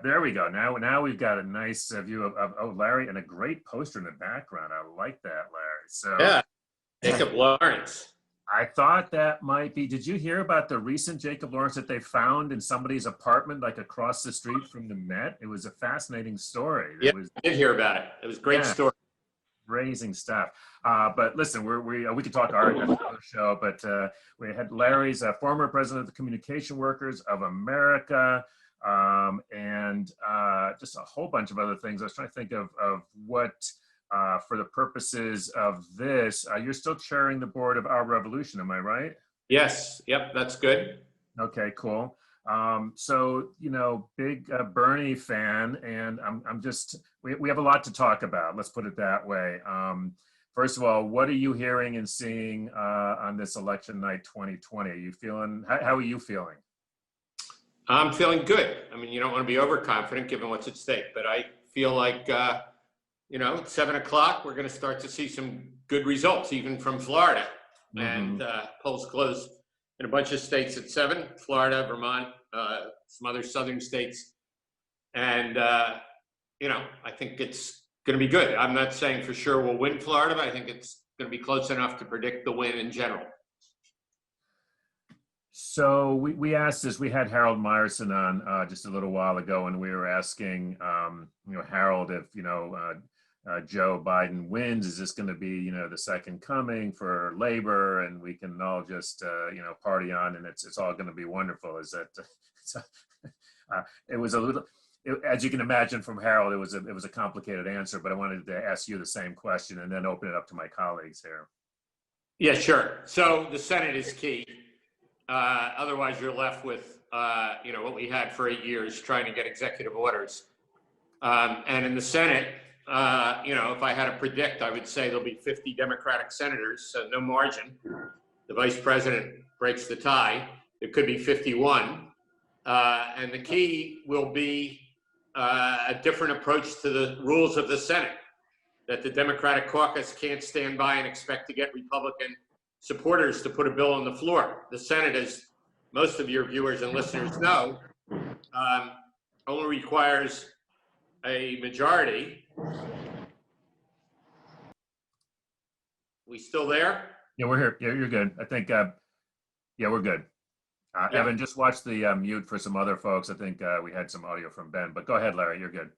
there we go. Now we've got a nice view of Larry and a great poster in the background. I like that, Larry. So Yeah, Jacob Lawrence. I thought that might be. Did you hear about the recent Jacob Lawrence that they found in somebody's apartment, like across the street from the Met? It was a fascinating story. Yeah, It was, I did hear about it. It was a great story. raising stuff. But listen, we could talk art on the show, but we had Larry's former president of the Communication Workers of America, and just a whole bunch of other things. I was trying to think of what, for the purposes of this, you're still chairing the board of Our Revolution, am I right? Yes, yep, that's good. Okay, cool. So, you know, big Bernie fan, and I'm just, we have a lot to talk about. Let's put it that way. First of all, what are you hearing and seeing on this election night 2020? Are you feeling, how are you feeling? I'm feeling good. I mean, you don't want to be overconfident given what's at stake, but I feel like, you know, at 7 o'clock, we're going to start to see some good results, even from Florida. And polls close in a bunch of states at 7, Florida, Vermont, some other southern states. And, you know, I think it's going to be good. I'm not saying for sure we'll win Florida, but I think it's going to be close enough to predict the win in general. So we asked this, we had Harold Meyerson on just a little while ago, and we were asking, you know, Harold, if, you know, Joe Biden wins, is this going to be, you know, the second coming for labor, and we can all just, you know, party on, and it's all going to be wonderful? Is that, it was a little, as you can imagine from Harold, it was a complicated answer, but I wanted to ask you the same question and then open it up to my colleagues here. Yeah, sure. So the Senate is key. Otherwise, you're left with, you know, what we had for 8 years, trying to get executive orders. And in the Senate, you know, if I had to predict, I would say there'll be 50 Democratic senators, so no margin. The vice president breaks the tie. It could be 51. And the key will be a different approach to the rules of the Senate, that the Democratic caucus can't stand by and expect to get Republican supporters to put a bill on the floor. The Senate, as most of your viewers and listeners know, only requires a majority. We still there? Yeah, we're here. Yeah, you're good. I think, yeah, we're good. Yeah. Evan, just watch the mute for some other folks. I think we had some audio from Ben, but go ahead, Larry, you're good.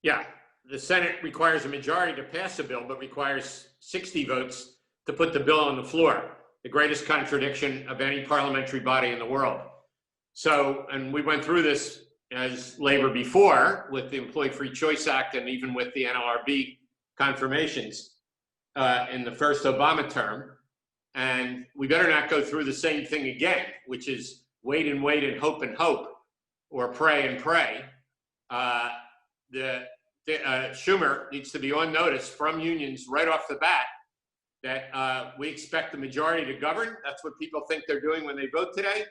Yeah, the Senate requires a majority to pass a bill, but requires 60 votes to put the bill on the floor. The greatest contradiction of any parliamentary body in the world. So, and we went through this as labor before with the Employee Free Choice Act and even with the NLRB confirmations in the first Obama term. And we better not go through the same thing again, which is wait and wait and hope, or pray and pray. Schumer needs to be on notice from unions right off the bat that we expect the majority to govern. That's what people think they're doing when they vote today.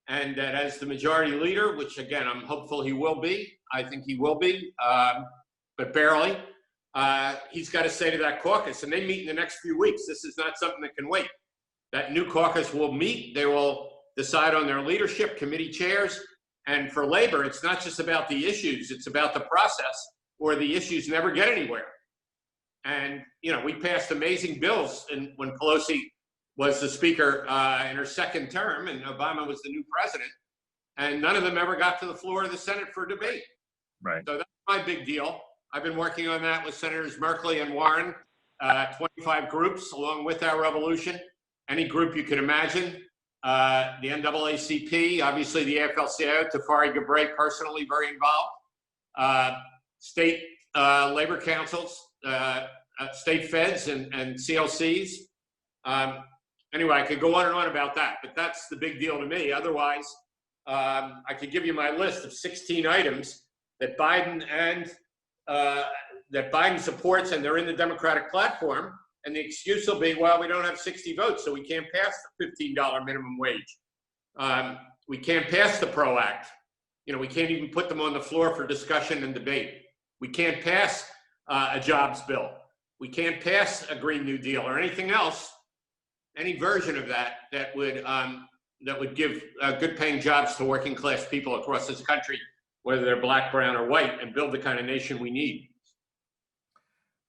And that as the majority leader, which again, I'm hopeful he will be, I think he will be, but barely, he's got to say to that caucus, and they meet in the next few weeks. This is not something that can wait. That new caucus will meet. They will decide on their leadership, committee chairs. And for labor, it's not just about the issues, it's about the process, or the issues never get anywhere. And, you know, we passed amazing bills when Pelosi was the speaker in her second term and Obama was the new president, and none of them ever got to the floor of the Senate for debate. Right. So that's my big deal. I've been working on that with Senators Merkley and Warren, 25 groups along with Our Revolution, any group you can imagine. The NAACP, obviously the AFL-CIO, Tafari Gabbray personally very involved, state labor councils, state feds and CLCs. Anyway, I could go on and on about that, but that's the big deal to me. Otherwise, I could give you my list of 16 items that Biden supports, and they're in the Democratic platform. And the excuse will be, well, we don't have 60 votes, so we can't pass the $15 minimum wage. We can't pass the PRO Act. You know, we can't even put them on the floor for discussion and debate. We can't pass a jobs bill. We can't pass a Green New Deal or anything else, any version of that would give good paying jobs to working class people across this country whether they're black, brown, or white, and build the kind of nation we need.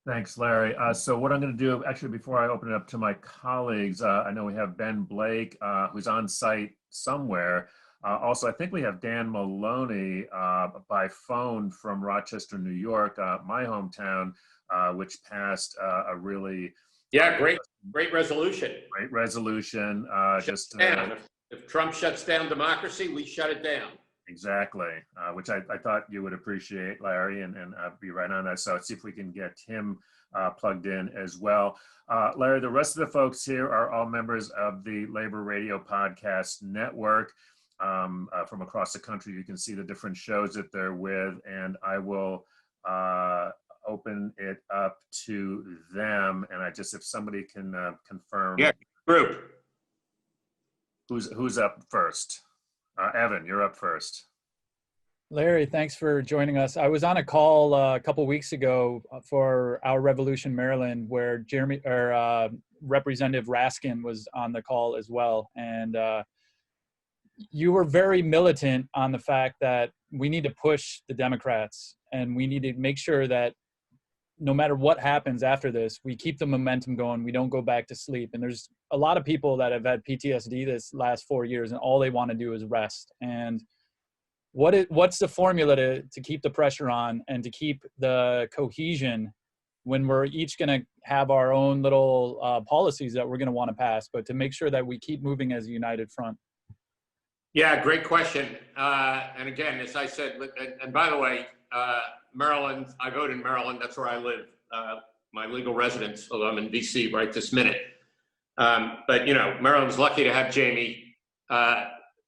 Thanks, Larry. So what I'm going to do, actually, before I open it up to my colleagues, I know we have Ben Blake, who's on site somewhere. Also, I think we have Dan Maloney by phone from Rochester, New York, my hometown, which passed a really great resolution. Great resolution. If Trump shuts down democracy, we shut it down. Exactly, which I thought you would appreciate, Larry, and be right on that. So let's see if we can get him plugged in as well. Larry, the rest of the folks here are all members of the Labor Radio Podcast Network from across the country. You can see the different shows that they're with, and I will open it up to them. And if somebody can confirm. Yeah, group. Who's up first? Evan, you're up first. Larry, thanks for joining us. I was on a call a couple weeks ago for Our Revolution Maryland, where Representative Raskin was on the call as well. And you were very militant on the fact that we need to push the Democrats, and we need to make sure that no matter what happens after this, we keep the momentum going. We don't go back to sleep. And there's a lot of people that have had PTSD this last 4 years, and all they want to do is rest. And what's the formula to keep the pressure on and to keep the cohesion when we're each going to have our own little policies that we're going to want to pass, but to make sure that we keep moving as a united front? Yeah, great question. And again, as I said, and by the way, Maryland, I vote in Maryland. That's where I live, my legal residence, although I'm in DC right this minute. But, Maryland's lucky to have Jamie.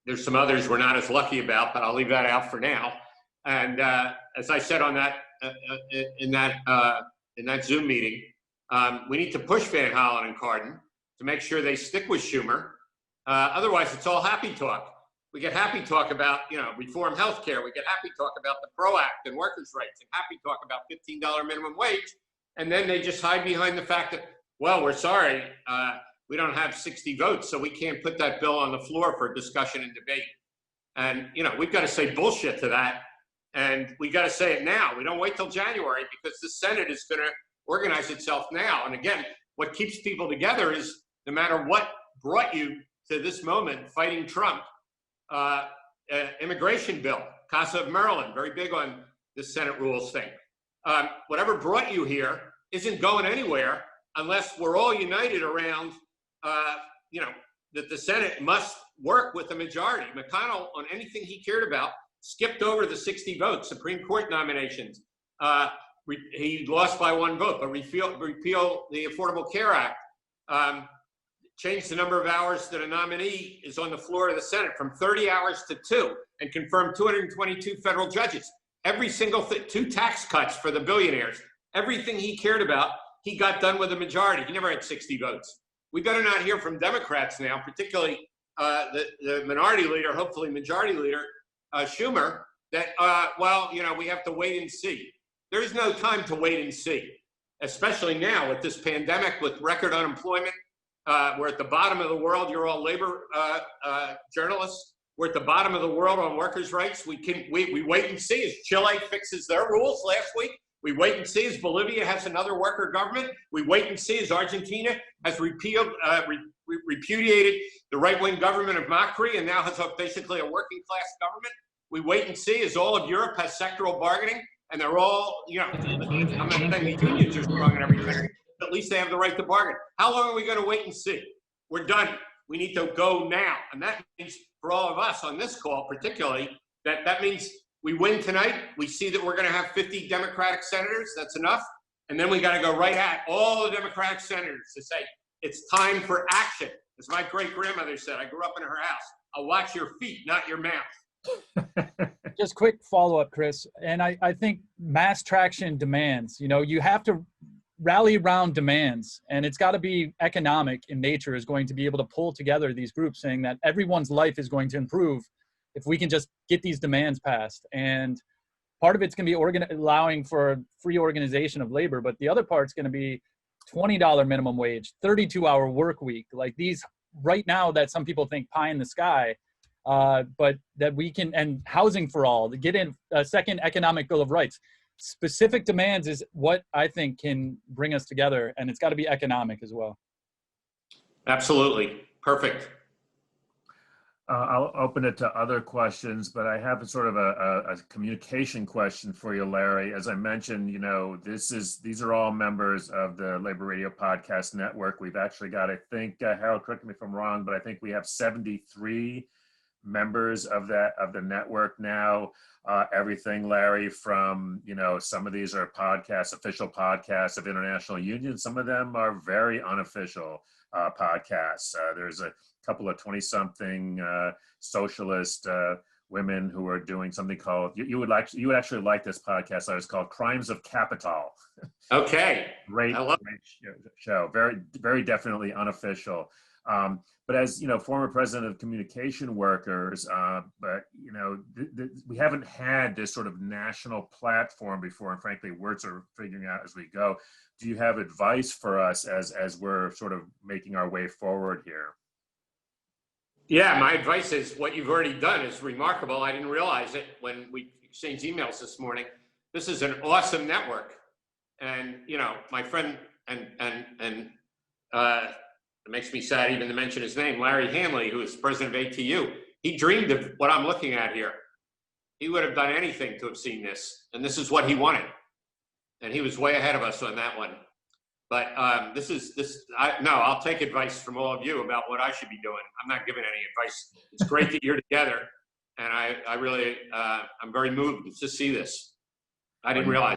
There's some others we're not as lucky about, but I'll leave that out for now. And as I said on that, in that Zoom meeting, we need to push Van Hollen and Cardin to make sure they stick with Schumer. Otherwise, it's all happy talk. We get happy talk about, reform healthcare. We get happy talk about the PRO Act and workers' rights, and happy talk about $15 minimum wage. And then they just hide behind the fact that, well, we're sorry, we don't have 60 votes, so we can't put that bill on the floor for discussion and debate. And, we've got to say bullshit to that. And we got to say it now. We don't wait till January, because the Senate is going to organize itself now. And again, what keeps people together is no matter what brought you to this moment fighting Trump, immigration bill, CASA of Maryland, very big on the Senate rules thing. Whatever brought you here isn't going anywhere unless we're all united around, that the Senate must work with the majority. McConnell, on anything he cared about, skipped over the 60 votes, Supreme Court nominations. He lost by 1 vote, but repeal the Affordable Care Act. Change the number of hours that a nominee is on the floor of the Senate from 30 hours to 2, and confirm 222 federal judges. Every single 2 tax cuts for the billionaires. Everything he cared about, he got done with a majority. He never had 60 votes. We better not hear from Democrats now, particularly the minority leader, hopefully majority leader, Schumer, that, we have to wait and see. There's no time to wait and see, especially now with this pandemic, with record unemployment. We're at the bottom of the world. You're all labor journalists. We're at the bottom of the world on workers' rights. We wait and see as Chile fixes their rules last week. We wait and see as Bolivia has another worker government. We wait and see as Argentina has repudiated the right-wing government of Macri and now has basically a working-class government. We wait and see as all of Europe has sectoral bargaining, and they're all, I'm not saying the unions are strong in every country, but at least they have the right to bargain. How long are we going to wait and see? We're done. We need to go now. And that means for all of us on this call, particularly, that means we win tonight. We see that we're going to have 50 Democratic senators. That's enough. And then we got to go right at all the Democratic senators to say, it's time for action. As my great grandmother said, I grew up in her house. I'll watch your feet, not your mouth. Just quick follow-up, Chris. And I think mass traction demands, you have to rally around demands, and it's got to be economic in nature, is going to be able to pull together these groups, saying that everyone's life is going to improve if we can just get these demands passed. And part of it's going to be allowing for free organization of labor, but the other part's going to be $20 minimum wage, 32-hour work week, like these right now that some people think pie in the sky. but that we can, and housing for all, to get in a second economic bill of rights. Specific demands is what I think can bring us together, and it's got to be economic as well. Absolutely. Perfect. I'll open it to other questions, but I have sort of a communication question for you, Larry. As I mentioned, you know, these are all members of the Labor Radio Podcast Network. We've actually got, I think, Harold, correct me if I'm wrong, but I think we have 73 members of the network now. Everything, Larry, from, you know, some of these are podcasts, official podcasts of international unions. Some of them are very unofficial podcasts. There's a couple of 20-something socialist women who are doing something called, you would actually like this podcast. It's called Crimes of Capital. Okay. Great show. Very, very definitely unofficial. But as you know, former president of communication workers, but you know, we haven't had this sort of national platform before, and frankly, we're sort of figuring out as we go. Do you have advice for us as we're sort of making our way forward here? Yeah, my advice is what you've already done is remarkable. I didn't realize it when we exchanged emails this morning. This is an awesome network, and you know, my friend and it makes me sad even to mention his name, Larry Hanley, who is president of ATU. He dreamed of what I'm looking at here. He would have done anything to have seen this, and this is what he wanted. And he was way ahead of us on that one. But I'll take advice from all of you about what I should be doing. I'm not giving any advice. It's great that you're together, and I really, I'm very moved to see this. I didn't realize.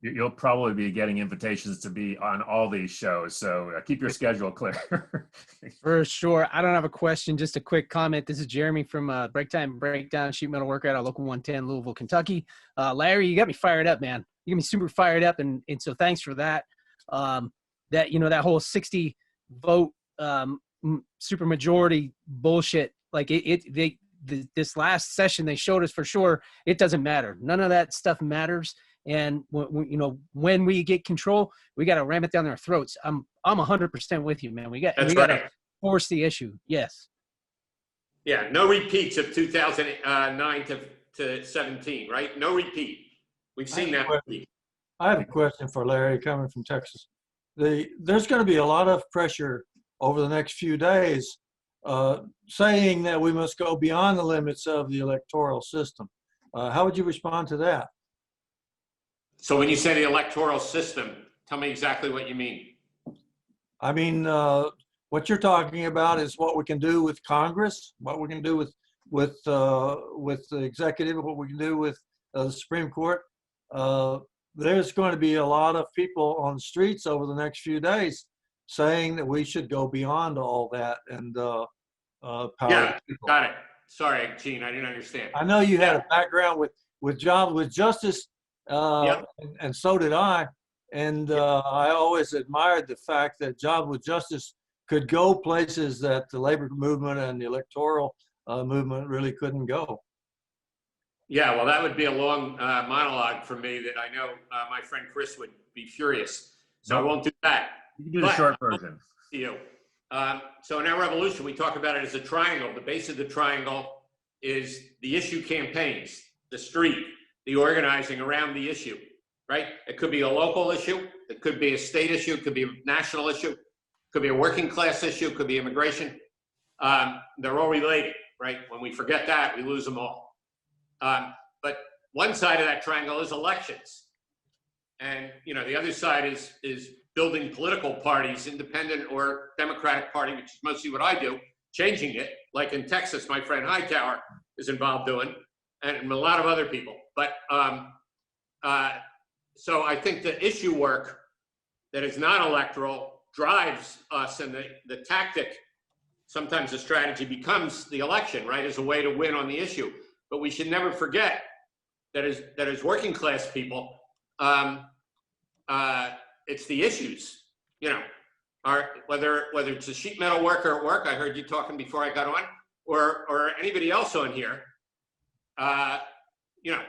You'll probably be getting invitations to be on all these shows, so keep your schedule clear. For sure. I don't have a question, just a quick comment. This is Jeremy from Break Time Breakdown, sheet metal worker at our local 110, Louisville, Kentucky. Larry, you got me fired up, man. You got me super fired up, and so thanks for that. That, you know, that whole 60 vote supermajority bullshit, like this last session they showed us for sure it doesn't matter. None of that stuff matters. And when we get control, we got to ram it down their throats. I'm 100% with you, man. We got to force the issue. Yes. Yeah. No repeats of 2009 to 17, right? No repeat. We've seen that. I have a question for Larry coming from Texas. There's going to be a lot of pressure over the next few days saying that we must go beyond the limits of the electoral system. How would you respond to that? So when you say the electoral system, tell me exactly what you mean. I mean, what you're talking about is what we can do with Congress, what we can do with the executive, what we can do with the Supreme Court. There's going to be a lot of people on the streets over the next few days saying that we should go beyond all that and power. Yeah, got it. Sorry, Gene, I didn't understand. I know you had a background with justice. And so did I. And I always admired the fact that Jobs with Justice could go places that the labor movement and the electoral movement really couldn't go. Yeah, well, that would be a long monologue for me that I know my friend Chris would be furious. So I won't do that. You can do the short version. So in our revolution, we talk about it as a triangle. The base of the triangle is the issue campaigns, the street, the organizing around the issue, right? It could be a local issue. It could be a state issue. It could be a national issue. It could be a working class issue. It could be immigration. They're all related, right? When we forget that, we lose them all. But one side of that triangle is elections. And, you know, the other side is building political parties, independent or Democratic Party, which is mostly what I do, changing it, like in Texas, my friend Hightower is involved doing, and a lot of other people. But so I think the issue work that is not electoral drives us, and the tactic, sometimes the strategy becomes the election, right, as a way to win on the issue. But we should never forget that as working class people, it's the issues, you know, whether it's a sheet metal worker at work, I heard you talking before I got on, or anybody else on here, you know,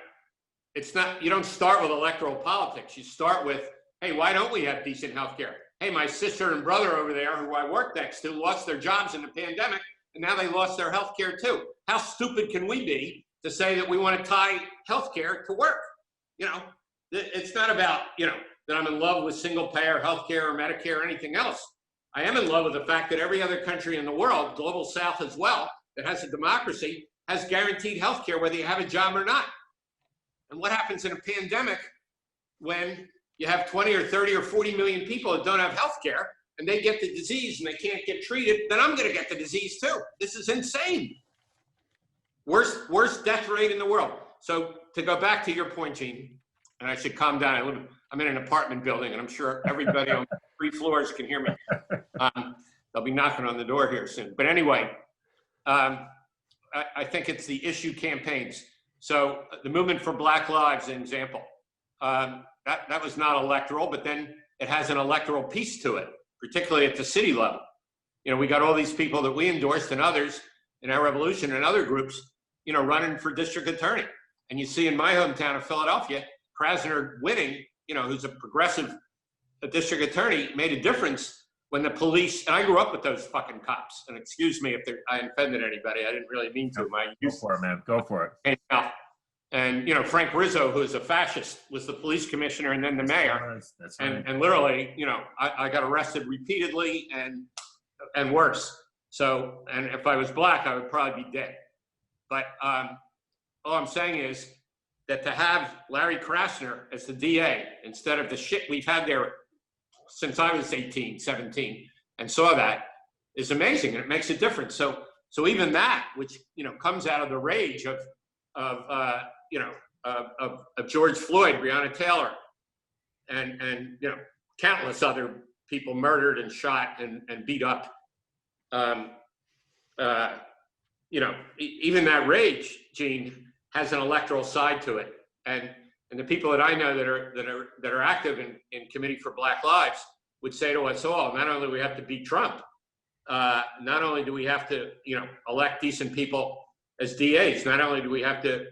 it's not, you don't start with electoral politics. You start with, hey, why don't we have decent health care? Hey, my sister and brother over there who I work next to lost their jobs in the pandemic. and now they lost their health care too. How stupid can we be to say that we want to tie health care to work? You know, it's not about, you know, that I'm in love with single payer health care or Medicare or anything else. I am in love with the fact that every other country in the world, global south as well, that has a democracy, has guaranteed health care whether you have a job or not. And what happens in a pandemic when you have 20 or 30 or 40 million people that don't have health care and they get the disease and they can't get treated, then I'm gonna get the disease too. This is insane. Worst death rate in the world. So to go back to your point, Gene, and I should calm down. I'm in an apartment building, and I'm sure everybody on 3 floors can hear me. They'll be knocking on the door here soon. But anyway, I think it's the issue campaigns. So the movement for Black Lives, an example, that was not electoral, but then it has an electoral piece to it, particularly at the city level. You know, we got all these people that we endorsed and others in our revolution and other groups, you know, running for district attorney. And you see in my hometown of Philadelphia, Krasner winning, you know, who's a progressive district attorney, made a difference when the police, and I grew up with those fucking cops, and excuse me if I offended anybody, I didn't really mean to. Go for it, man, go for it. And you know, Frank Rizzo, who's a fascist, was the police commissioner and then the mayor. That's right. And literally, you know, I got arrested repeatedly and worse. So, and if I was black, I would probably be dead. But all I'm saying is that to have Larry Krasner as the DA instead of the shit we've had there since I was 18, 17, and saw that is amazing, and it makes a difference. So even that, which, you know, comes out of the rage of George Floyd, Breonna Taylor, and you know, countless other people murdered and shot and beat up. You know, even that rage, Gene, has an electoral side to it, and the people that I know that are active in Committee for Black Lives would say to us all, not only do we have to beat Trump, not only do we have to, you know, elect decent people as DAs, not only do we have to,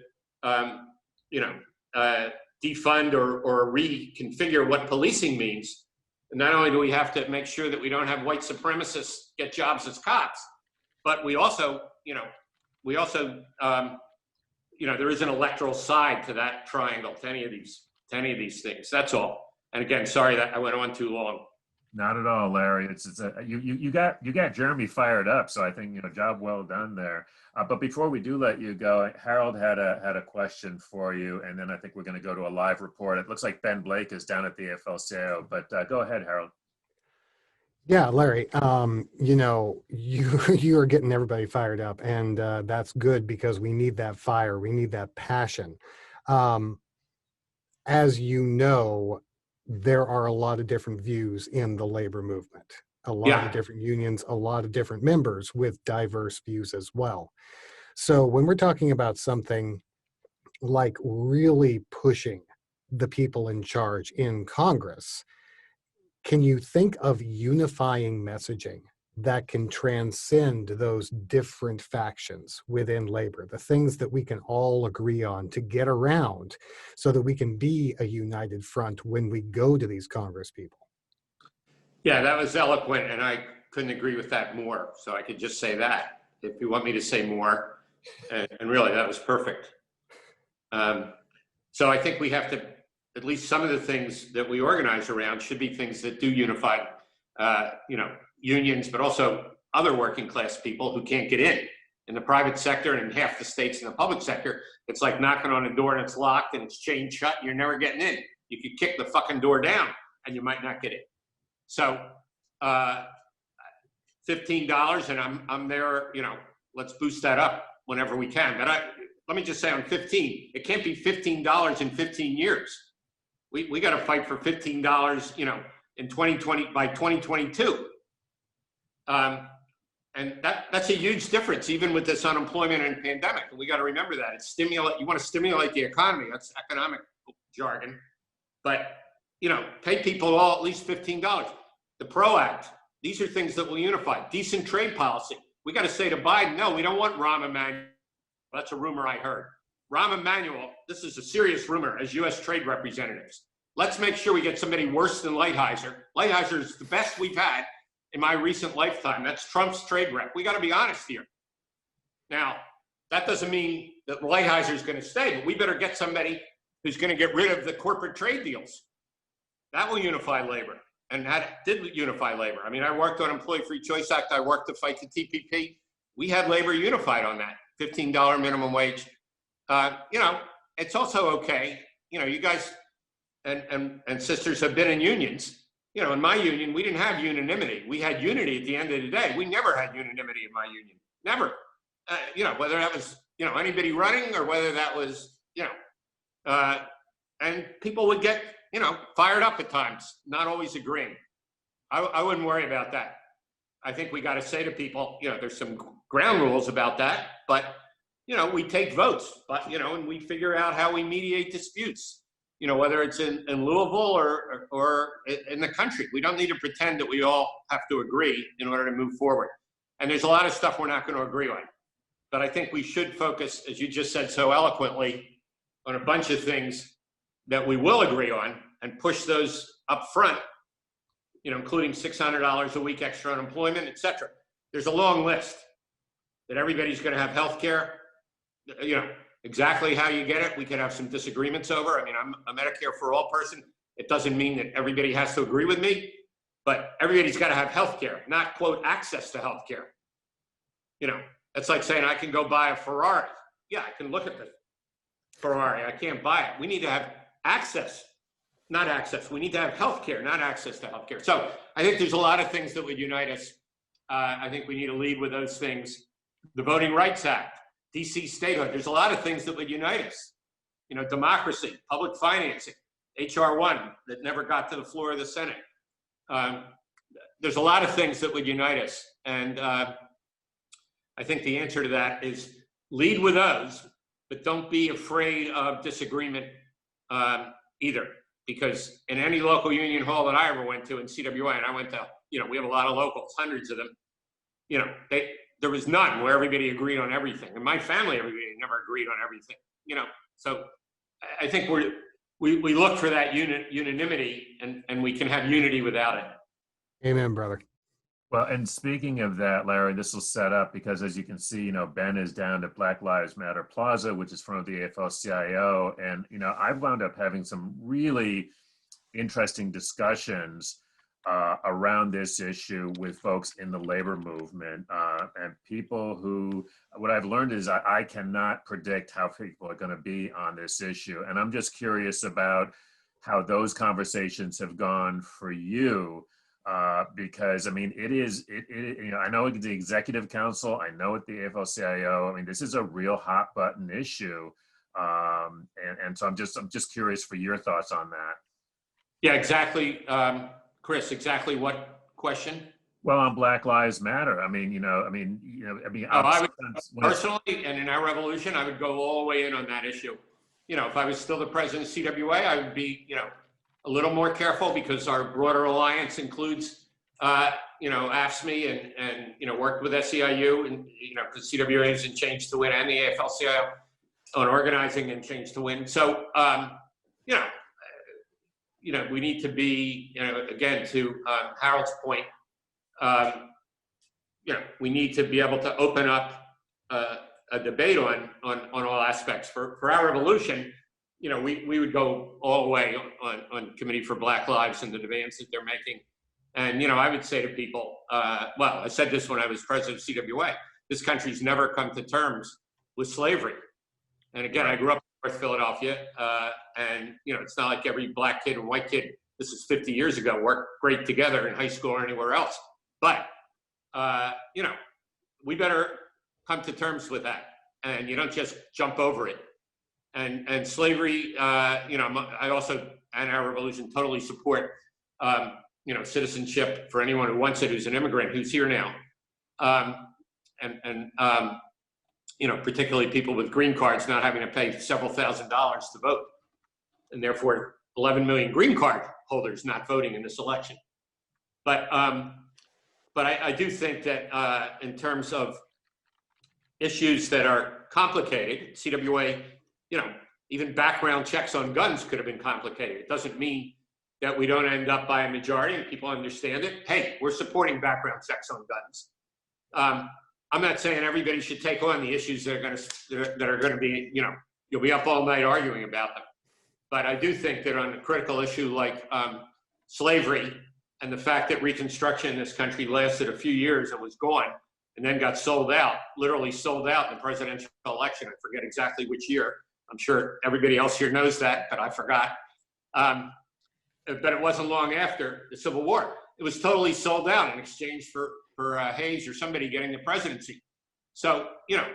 defund or reconfigure what policing means, and not only do we have to make sure that we don't have white supremacists get jobs as cops, but we also, there is an electoral side to that triangle, to any of these things. That's all. And again, sorry that I went on too long. Not at all, Larry. You got Jeremy fired up, so I think, you know, job well done there. But before we do let you go, Harold had a question for you, and then I think we're going to go to a live report. It looks like Ben Blake is down at the AFL-CIO, but go ahead, Harold. Yeah, Larry, you know, you are getting everybody fired up, and that's good because we need that fire. We need that passion. As you know, there are a lot of different views in the labor movement, a lot of different unions, a lot of different members with diverse views as well. So when we're talking about something like really pushing the people in charge in Congress, can you think of unifying messaging that can transcend those different factions within labor, the things that we can all agree on to get around so that we can be a united front when we go to these Congress people? Yeah, that was eloquent, and I couldn't agree with that more. So I could just say that if you want me to say more, and really that was perfect. So I think we have to, at least some of the things that we organize around should be things that do unify, unions, but also other working class people who can't get in the private sector and in half the states in the public sector. It's like knocking on a door and it's locked and it's chained shut and you're never getting in. You could kick the fucking door down and you might not get in. So $15, and I'm there, you know, let's boost that up whenever we can. But let me just say on 15, it can't be $15 in 15 years. We got to fight for $15, you know, in 2020 by 2022. And that's a huge difference, even with this unemployment and pandemic. And we got to remember that. It's you want to stimulate the economy. That's economic jargon. But, you know, pay people all at least $15. The PRO Act, these are things that will unify. Decent trade policy. We got to say to Biden, no, we don't want Rahm Emanuel. That's a rumor I heard. Rahm Emanuel, this is a serious rumor, as U.S. trade representatives. Let's make sure we get somebody worse than Lighthizer. Lighthizer is the best we've had. in my recent lifetime. That's Trump's trade rep. We got to be honest here. Now, that doesn't mean that Lighthizer is going to stay, but we better get somebody who's going to get rid of the corporate trade deals. That will unify labor, and that did unify labor. I mean, I worked on Employee Free Choice Act. I worked to fight the TPP. We had labor unified on that, $15 minimum wage. You know, it's also okay. You know, you guys and sisters have been in unions. You know, in my union, we didn't have unanimity. We had unity at the end of the day. We never had unanimity in my union. Never. You know, whether that was, you know, anybody running or whether that was, you know, and people would get, you know, fired up at times, not always agreeing. I wouldn't worry about that. I think we got to say to people, you know, there's some ground rules about that, but, you know, we take votes, but, you know, and we figure out how we mediate disputes, you know, whether it's in Louisville or in the country. We don't need to pretend that we all have to agree in order to move forward. And there's a lot of stuff we're not going to agree on. But I think we should focus, as you just said so eloquently, on a bunch of things that we will agree on and push those up front, you know, including $600 a week extra unemployment, et cetera. There's a long list that everybody's going to have health care. You know, exactly how you get it, we could have some disagreements over. I mean, I'm a Medicare for all person. It doesn't mean that everybody has to agree with me, but everybody's got to have health care, not, quote, access to health care. You know, that's like saying I can go buy a Ferrari. Yeah, I can look at the Ferrari. I can't buy it. We need to have access, not access. We need to have health care, not access to health care. So I think there's a lot of things that would unite us. I think we need to lead with those things. The Voting Rights Act, DC statehood. There's a lot of things that would unite us. You know, democracy, public financing, HR 1 that never got to the floor of the Senate. There's a lot of things that would unite us. And I think the answer to that is lead with those, but don't be afraid of disagreement either. Because in any local union hall that I ever went to in CWA, and I went to, you know, we have a lot of locals, hundreds of them, you know, there was none where everybody agreed on everything. In my family, everybody never agreed on everything, you know. So I think we look for that unanimity, and we can have unity without it. Amen, brother. Well, and speaking of that, Larry, this will set up because, as you can see, you know, Ben is down at Black Lives Matter Plaza, which is front of the AFL-CIO. And, you know, I've wound up having some really interesting discussions around this issue with folks in the labor movement and people who, what I've learned is I cannot predict how people are going to be on this issue. And I'm just curious about how those conversations have gone for you. Because I mean, it you know, I know at the executive council, I know at the AFL-CIO, I mean, this is a real hot button issue. And so I'm just curious for your thoughts on that. Yeah, exactly. Chris, exactly what question? Well, on Black Lives Matter, I mean, I would personally, and in our revolution, I would go all the way in on that issue. You know, if I was still the president of CWA, I would be, you know, a little more careful because our broader alliance includes, you know, AFSCME and you know, worked with SEIU and, you know, because CWA is in Change to Win and the AFL-CIO on organizing and Change to Win. So, you know, we need to be, you know, again, to Harold's point, you know, we need to be able to open up a debate on all aspects. For our revolution, you know, we would go all the way on Committee for Black Lives and the demands that they're making. And, you know, I would say to people, well, I said this when I was president of CWA, this country's never come to terms with slavery. And again, I grew up in North Philadelphia, and, you know, it's not like every black kid and white kid, this is 50 years ago, worked great together in high school or anywhere else. But, you know, we better come to terms with that. And you don't just jump over it. And slavery, you know, I also, and our revolution, totally support, you know, citizenship for anyone who wants it, who's an immigrant, who's here now. You know, particularly people with green cards not having to pay several $1,000s to vote. And therefore, 11 million green card holders not voting in this election. But I do think that in terms of issues that are complicated, CWA, you know, even background checks on guns could have been complicated. It doesn't mean that we don't end up by a majority and people understand it. Hey, we're supporting background checks on guns. I'm not saying everybody should take on the issues that are going to be, you know, you'll be up all night arguing about them. But I do think that on a critical issue like slavery and the fact that Reconstruction in this country lasted a few years and was gone and then got sold out, literally sold out in the presidential election. I forget exactly which year. I'm sure everybody else here knows that, but I forgot. But it wasn't long after the Civil War. It was totally sold out in exchange for Hayes or somebody getting the presidency. So, you know,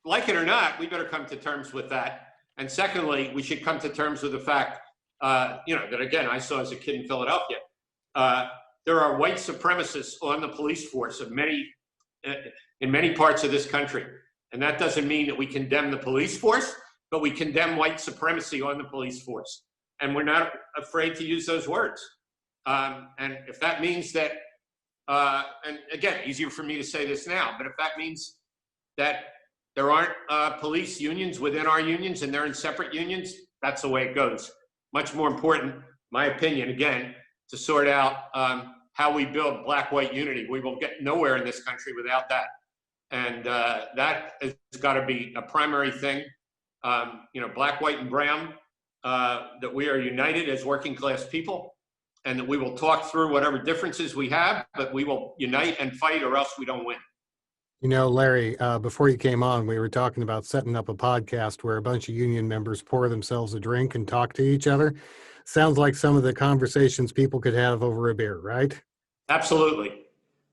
like it or not, we better come to terms with that. And secondly, we should come to terms with the fact, you know, that again, I saw as a kid in Philadelphia, there are white supremacists on the police force of in many parts of this country. And that doesn't mean that we condemn the police force, but we condemn white supremacy on the police force. And we're not afraid to use those words. And if that means that, and again, easier for me to say this now, but if that means that there aren't police unions within our unions and they're in separate unions, that's the way it goes. Much more important, my opinion, again, to sort out how we build black-white unity. We will get nowhere in this country without that. And that has got to be a primary thing. You know, black, white, and brown, that we are united as working class people and that we will talk through whatever differences we have, but we will unite and fight or else we don't win. You know, Larry, before you came on, we were talking about setting up a podcast where a bunch of union members pour themselves a drink and talk to each other. Sounds like some of the conversations people could have over a beer, right? Absolutely.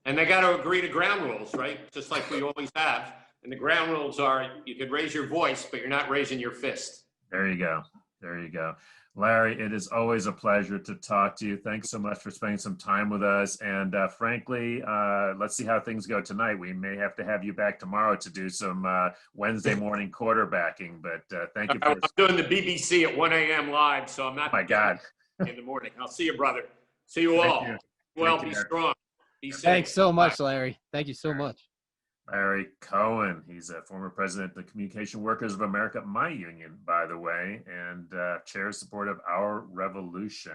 And they got to agree to ground rules, right? Just like we always have. And the ground rules are you could raise your voice, but you're not raising your fist. There you go. There you go. Larry, it is always a pleasure to talk to you. Thanks so much for spending some time with us. And frankly, let's see how things go tonight. We may have to have you back tomorrow to do some Wednesday morning quarterbacking, but thank you for I'm doing the BBC at 1 a.m. live, so I'm not Oh my God. in the morning. I'll see you, brother. See you all. you. Well, Take be care. strong. Be safe. Thanks so much, Larry. Thank you so much. Larry Cohen. He's a former president of the Communication Workers of America, my union, by the way, and chairs support of Our Revolution.